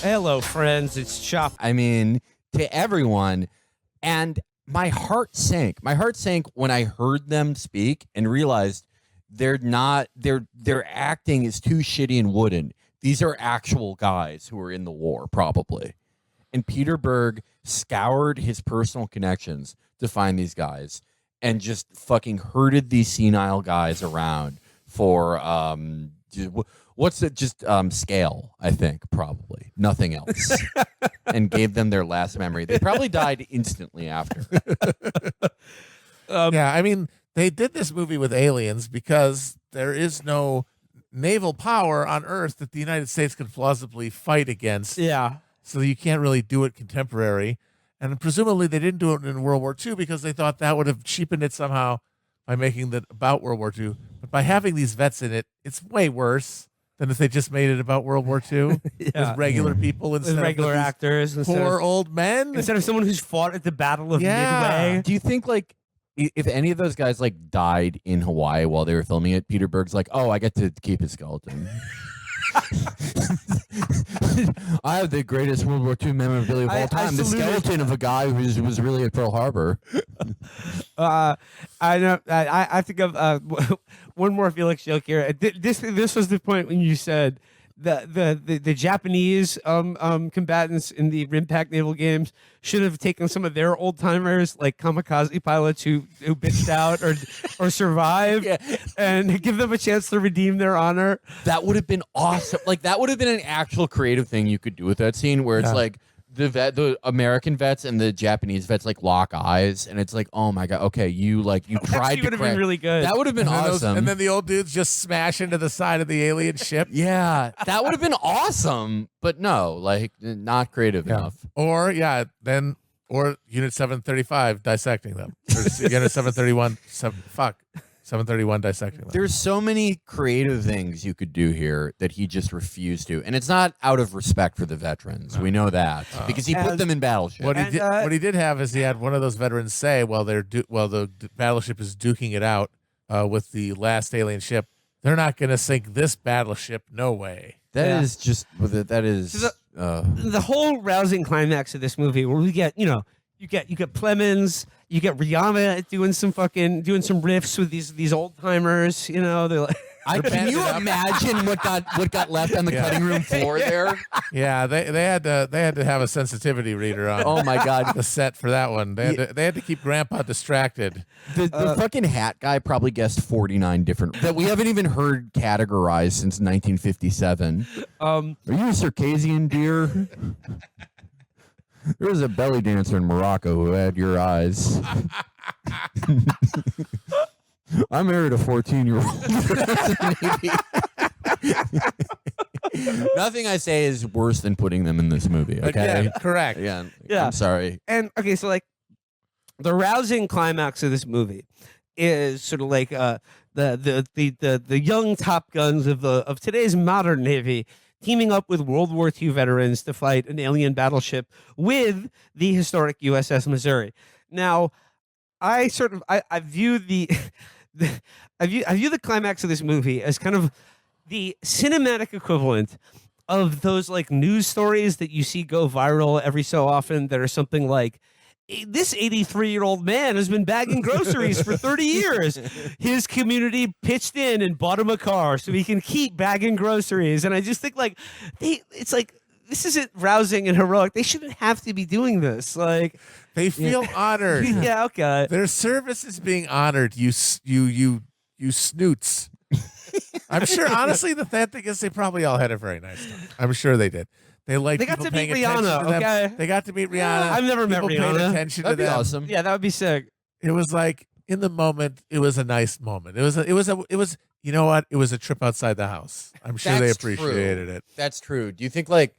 Hello, friends. It's Chapo. I mean, to everyone. And my heart sank. My heart sank when I heard them speak and realized they're not. Their acting is too shitty and wooden. These are actual guys who are in the war, probably. And Peter Berg scoured his personal connections to find these guys and just fucking herded these senile guys around for what's it? Just scale, I think, probably nothing else, and gave them their last memory. They probably died instantly after. Yeah, I mean, they did this movie with aliens because there is no naval power on Earth that the United States could plausibly fight against. Yeah. So you can't really do it contemporary. And presumably they didn't do it in World War II because they thought that would have cheapened it somehow by making it about World War II. But by having these vets in it, it's way worse than if they just made it about World War II Yeah. with regular people instead With regular of these actors. poor old men. Instead of someone who's fought at the Battle of Yeah. Midway. Do you think like if any of those guys like died in Hawaii while they were filming it, Peter Berg's like, oh, I get to keep his skeleton. I have the greatest World War II memorabilia of all time. The skeleton of a guy who was really at Pearl Harbor. I know. I think of one more Felix joke here. This was the point when you said the Japanese combatants in the Rimpak naval games should have taken some of their old timers, like kamikaze pilots who bitched out or survived, and give them a chance to redeem their honor. That would have been awesome. Like that would have been an actual creative thing you could do with that scene, where it's like the American vets and the Japanese vets like lock eyes, and it's like, oh my god, okay, you tried to. Would have been really good. That would have been awesome. And then the old dudes just smash into the side of the alien ship. Yeah, that would have been awesome. But no, like not creative enough. Or Unit 735 dissecting them. Or Unit 731. 731 dissecting them. There's so many creative things you could do here that he just refused to, and it's not out of respect for the veterans. We know that because he put them in battleship. What he did have is he had one of those veterans say, while the battleship is duking it out with the last alien ship, they're not going to sink this battleship. No way. That is just that is the whole rousing climax of this movie, where we get you get Plemons, you get Rihanna doing some riffs with these old timers. They're like. Can you imagine what got left on the cutting room floor there? Yeah, they had to have a sensitivity reader on. Oh my god, the set for that one. They had to keep Grandpa distracted. The fucking hat guy probably guessed 49 different that we haven't even heard categorized since 1957. Are you a Circassian deer? There was a belly dancer in Morocco who had your eyes. I married a 14-year-old. Nothing I say is worse than putting them in this movie. Okay, yeah, correct. Yeah. I'm sorry. And okay, so like the rousing climax of this movie is sort of like the young Top Guns of today's modern Navy teaming up with World War II veterans to fight an alien battleship with the historic USS Missouri. Now, I view I view the climax of this movie as kind of the cinematic equivalent of those like news stories that you see go viral every so often that are something like, this 83-year-old man has been bagging groceries for 30 years. His community pitched in and bought him a car so he can keep bagging groceries. And I just think it's like, this isn't rousing and heroic. They shouldn't have to be doing this. Like, they feel honored. Yeah, okay. Their service is being honored. You snoots. I'm sure, honestly, the thing is they probably all had a very nice time. I'm sure they did. They got to meet Rihanna. Okay, they got to meet Rihanna. I've never met Rihanna. Paid attention That'd to be them. awesome. Yeah, that would be sick. It was like in the moment. It was a nice moment. It was. You know what? It was a trip outside the house. I'm sure they appreciated it. That's true. Do you think they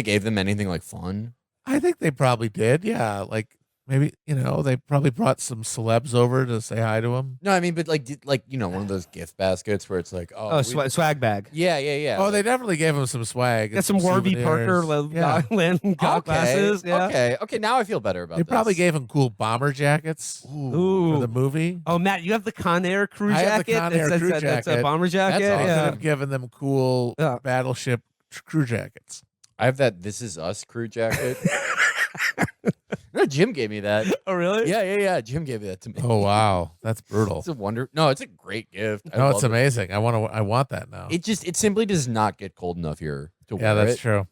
gave them anything like fun? I think they probably did. Yeah, like maybe they probably brought some celebs over to say hi to him. No, I mean, but one of those gift baskets where it's like, swag bag. Yeah. Oh, they definitely gave him some swag. Got some Warby Parker land glasses. Yeah. Okay. Now I feel better about They this. probably gave him cool bomber jackets Ooh. for the movie. Oh, Matt, you have the Con Air crew jacket. I have the Con Air crew jacket. That's a bomber jacket. That's They awesome. could have given them cool battleship crew jackets. I have that This Is Us crew jacket. No, Jim gave me that. Oh, really? Yeah. Jim gave that to me. Oh wow, that's brutal. It's a wonder. No, it's a great gift. I No, it's love it. amazing. I want that now. It simply does not get cold enough here to Yeah, wear that's it. true.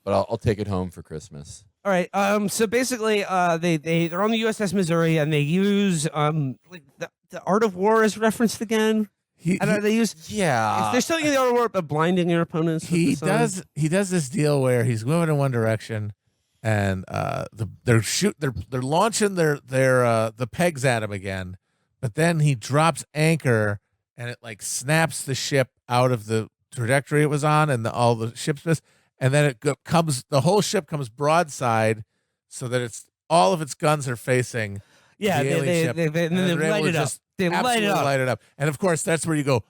But I'll take it home for Christmas. All right. So basically, they're on the USS Missouri, and they use like the art of war is referenced again. I don't know, they use Yeah. they're still using the art of war, but blinding your opponents. with the sun. He does this deal where he's moving in one direction, and they're launching their the pegs at him again, but then he drops anchor and it like snaps the ship out of the trajectory it was on, and all the ships miss, and then the whole ship comes broadside, so that it's all of its guns are facing Yeah, the alien ship, and then they're they able light to it up. just They light absolutely it up. light it up. And of course, that's where you go.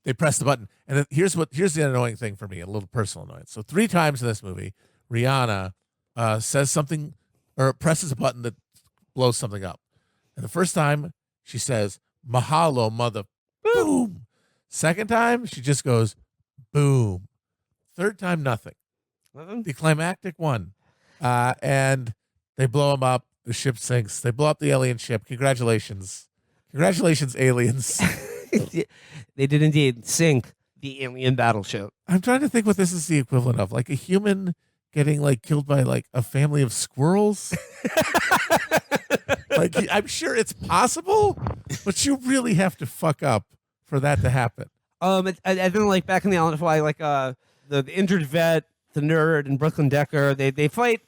They press the button, and then here's the annoying thing for me, a little personal annoyance. So 3 times in this movie, Rihanna says something or presses a button that blows something up. And the first time she says "Mahalo, mother," boom. Second time she just goes boom. Third time nothing. The climactic one, and they blow him up. The ship sinks. They blow up the alien ship. Congratulations, aliens. They did indeed sink the alien battleship. I'm trying to think what this is the equivalent of, like a human getting like killed by like a family of squirrels. Like I'm sure it's possible, but you really have to fuck up for that to happen. And then like back in the Island of Hawaii, like the injured vet, the nerd, and Brooklyn Decker, they fight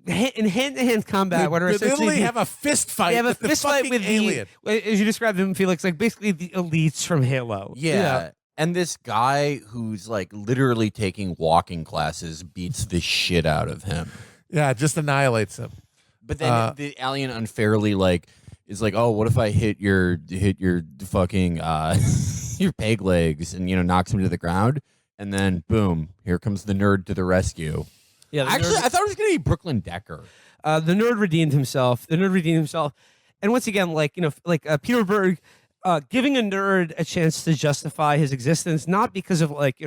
in hand-to-hand combat. They literally have a fist fight. They have a with fist the fight fucking with alien. as you described them, Felix, like basically the elites from Halo. Yeah. And this guy who's like literally taking walking classes beats the shit out of him. Yeah, just annihilates him. But then the alien unfairly like is like, oh, what if I hit your fucking your peg legs and knocks him to the ground, and then boom, here comes the nerd to the rescue. Yeah, Actually, I thought it was gonna be Brooklyn Decker. The nerd redeemed himself. And once again, Peter Berg giving a nerd a chance to justify his existence, not because of like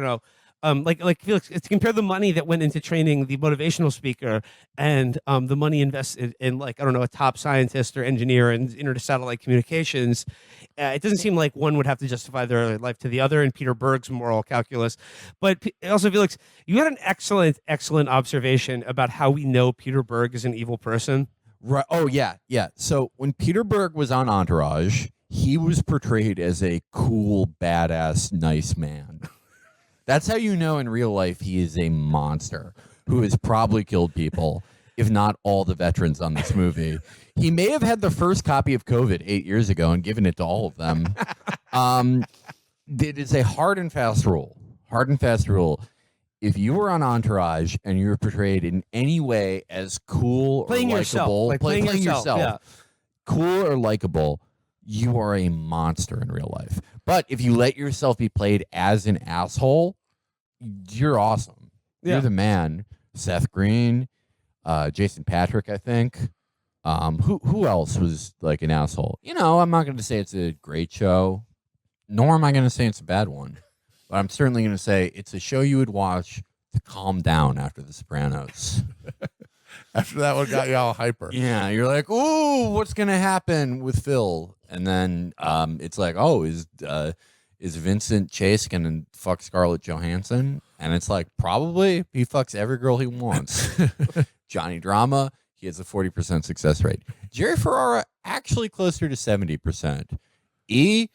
Felix, it's compare the money that went into training the motivational speaker and the money invested in a top scientist or engineer in intersatellite communications. It doesn't seem like one would have to justify their life to the other in Peter Berg's moral calculus. But also, Felix, you had an excellent observation about how we know Peter Berg is an evil person. Right. Oh yeah. So when Peter Berg was on Entourage, he was portrayed as a cool, badass, nice man. That's how you know in real life he is a monster who has probably killed people, if not all the veterans on this movie. He may have had the first copy of COVID 8 years ago and given it to all of them. It is a hard and fast rule. If you were on Entourage and you were portrayed in any way as cool Playing or yourself, likable, like playing yourself, yeah. cool or likable, you are a monster in real life. But if you let yourself be played as an asshole, you're awesome. Yeah. You're the man. Seth Green, Jason Patrick, I think. Who else was like an asshole? I'm not going to say it's a great show, nor am I going to say it's a bad one. But I'm certainly going to say it's a show you would watch to calm down after The Sopranos. After that one got you all hyper. Yeah, you're like, ooh, what's going to happen with Phil? And then it's like, oh, is Vincent Chase going to fuck Scarlett Johansson? And it's like, probably. He fucks every girl he wants. Johnny Drama, he has a 40% success rate. Jerry Ferrara, actually closer to 70%. E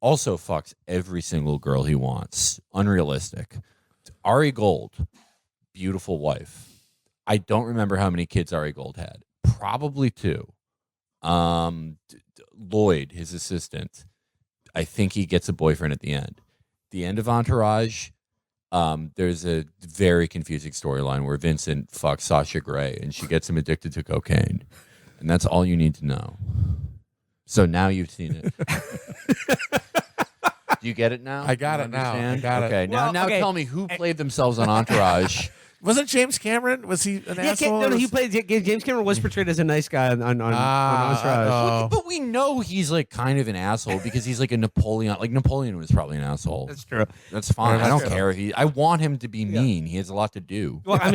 also fucks every single girl he wants. Unrealistic. Ari Gold, beautiful wife. I don't remember how many kids Ari Gold had. Probably 2. Lloyd, his assistant, I think he gets a boyfriend at the end. The end of Entourage, there's a very confusing storyline where Vincent fucks Sasha Grey and she gets him addicted to cocaine. And that's all you need to know. So now you've seen it. Do you get it now? I got it now. I got it. Okay, now Okay. tell me who played themselves on Entourage. Wasn't James Cameron? Was he an asshole? No, he played. James Cameron was portrayed as a nice guy on Entourage. oh. But we know he's like kind of an asshole because he's like a Napoleon. Like Napoleon was probably an asshole. That's true. That's fine. Yeah, I don't that's care. I want him to be mean. He has a lot to do. Well, I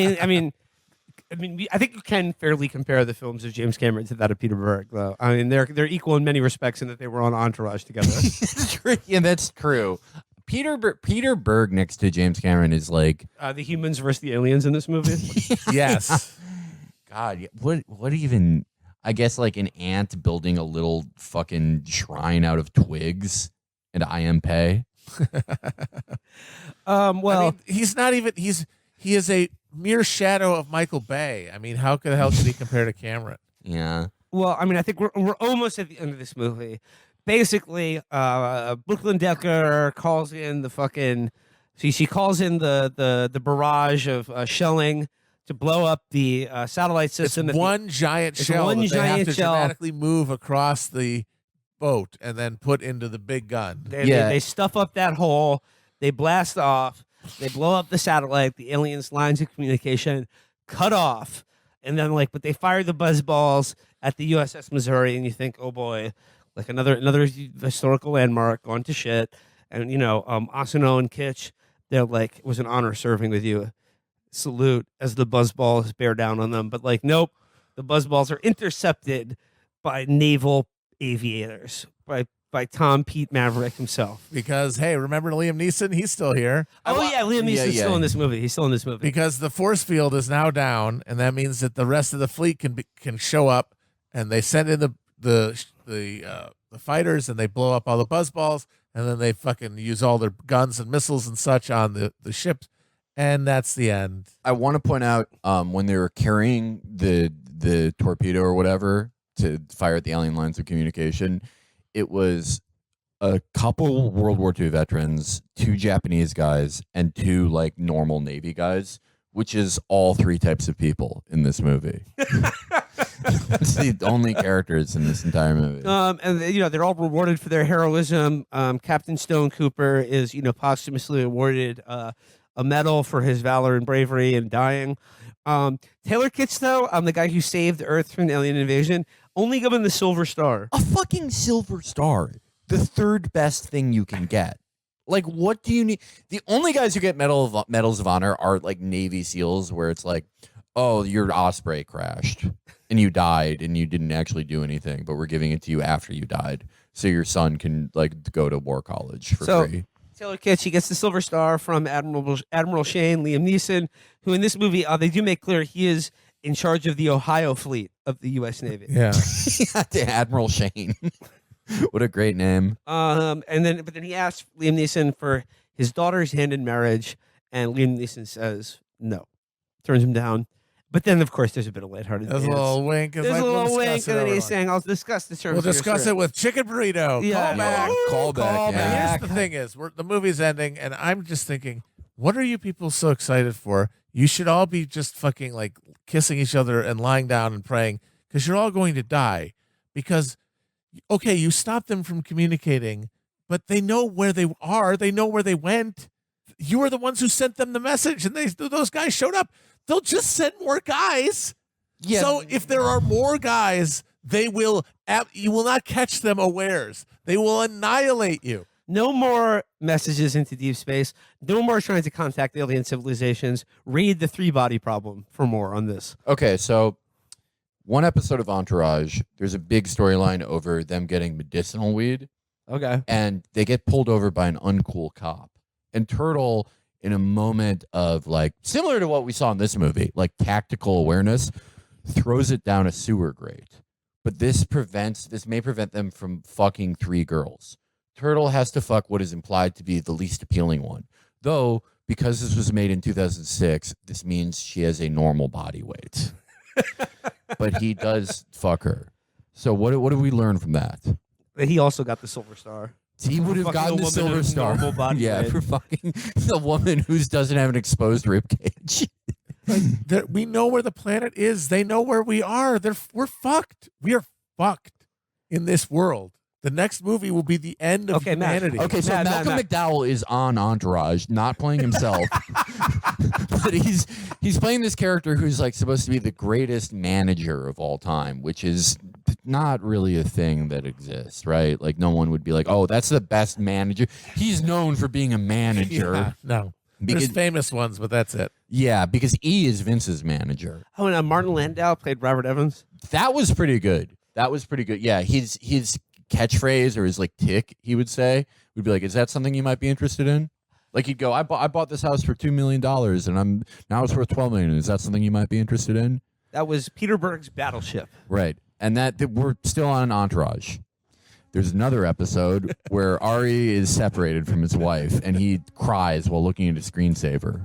think you can fairly compare the films of James Cameron to that of Peter Berg, though. I mean, they're equal in many respects in that they were on Entourage together. Yeah, that's true. Peter Berg next to James Cameron is like The humans versus the aliens in this movie. Yes. God. What even? I guess like an ant building a little fucking shrine out of twigs and IMP. Well, I mean, he's not even. He is a mere shadow of Michael Bay. I mean, how the hell could he compare to Cameron? Yeah. well, I mean, I think we're almost at the end of this movie. Basically, Brooklyn Decker calls in the fucking. She calls in the barrage of shelling to blow up the satellite It's system. one giant it's shell one that they have giant to shell. dramatically move across the boat and then put into the big gun. They stuff up that hole. They blast off. They blow up the satellite. The aliens' lines of communication cut off. And then, but they fire the buzz balls at the USS Missouri, and you think, oh boy, like another historical landmark gone to shit. And Asano and Kitch, they're like, it was an honor serving with you. Salute as the buzz balls bear down on them. But nope, the buzz balls are intercepted by naval aviators, by Tom Pete Maverick himself. Because, hey, remember Liam Neeson? He's still here. Liam Neeson's still in this movie. He's still in this movie. Because the force field is now down, and that means that the rest of the fleet can show up, and they send in the fighters, and they blow up all the buzz balls, and then they fucking use all their guns and missiles and such on the ships, and that's the end. I want to point out when they were carrying the torpedo or whatever to fire at the alien lines of communication, it was a couple World War II veterans, 2 Japanese guys, and 2 normal Navy guys, which is all 3 types of people in this movie. It's the only characters in this entire movie. And they're all rewarded for their heroism. Captain Stone Cooper is posthumously awarded a medal for his valor and bravery and dying. Taylor Kitsch, though, the guy who saved Earth from the alien invasion, only given the Silver Star. A fucking Silver Star. The 3rd best thing you can get. What do you need? The only guys who get medals of honor are Navy SEALs, where it's oh, your Osprey crashed and you died and you didn't actually do anything, but we're giving it to you after you died, so your son can go to war college for free. Taylor Kitsch, he gets the Silver Star from Admiral Shane, Liam Neeson, who in this movie, they do make clear he is in charge of the Ohio fleet of the U.S. Navy. Yeah. Admiral Shane. What a great name. But then he asks Liam Neeson for his daughter's hand in marriage, and Liam Neeson says no, turns him down. But then, of course, there's a bit of lighthearted. There's a little wink. There's a little wink, and then he's saying, "I'll discuss the terms." We'll discuss it with chicken burrito. Yeah. Call back. Call back. Here's the thing: the movie's ending, and I'm just thinking, what are you people so excited for? You should all be just fucking kissing each other and lying down and praying, because you're all going to die. Because, okay, you stop them from communicating, but they know where they are. They know where they went. You are the ones who sent them the message, and those guys showed up. They'll just send more guys. Yeah. So if there are more guys, you will not catch them unawares. They will annihilate you. No more messages into deep space. No more trying to contact alien civilizations. Read the 3-body problem for more on this. Okay, so one episode of Entourage, there's a big storyline over them getting medicinal weed, Okay. and they get pulled over by an uncool cop. And Turtle, in a moment of similar to what we saw in this movie, tactical awareness, throws it down a sewer grate. But this may prevent them from fucking 3 girls. Turtle has to fuck what is implied to be the least appealing one. Though, because this was made in 2006, this means she has a normal body weight. But he does fuck her. So what do we learn from that? He also got the Silver Star. He would have Fucking gotten a the woman Silver of Star. normal body Yeah, weight. for fucking the woman who doesn't have an exposed rib cage. We know where the planet is. They know where we are. We're fucked. We are fucked in this world. The next movie will be the end of Okay, Matt. humanity. Okay, so Matt, Malcolm Matt. McDowell is on Entourage, not playing himself. but he's playing this character who's like supposed to be the greatest manager of all time, which is not really a thing that exists, right? Like no one would be like, oh, that's the best manager. He's known for being a manager. Yeah, no. Because, There's famous ones, but that's it. yeah, because E is Vince's manager. Oh, and Martin Landau played Robert Evans. That was pretty good. Yeah, his catchphrase or his like tick, he would say, would be like, "Is that something you might be interested in?" Like he'd go, "I bought this house for $2 million, and now it's worth $12 million. Is that something you might be interested in?" That was Peter Berg's Battleship. Right, and that we're still on Entourage. There's another episode where Ari is separated from his wife, and he cries while looking at a screensaver.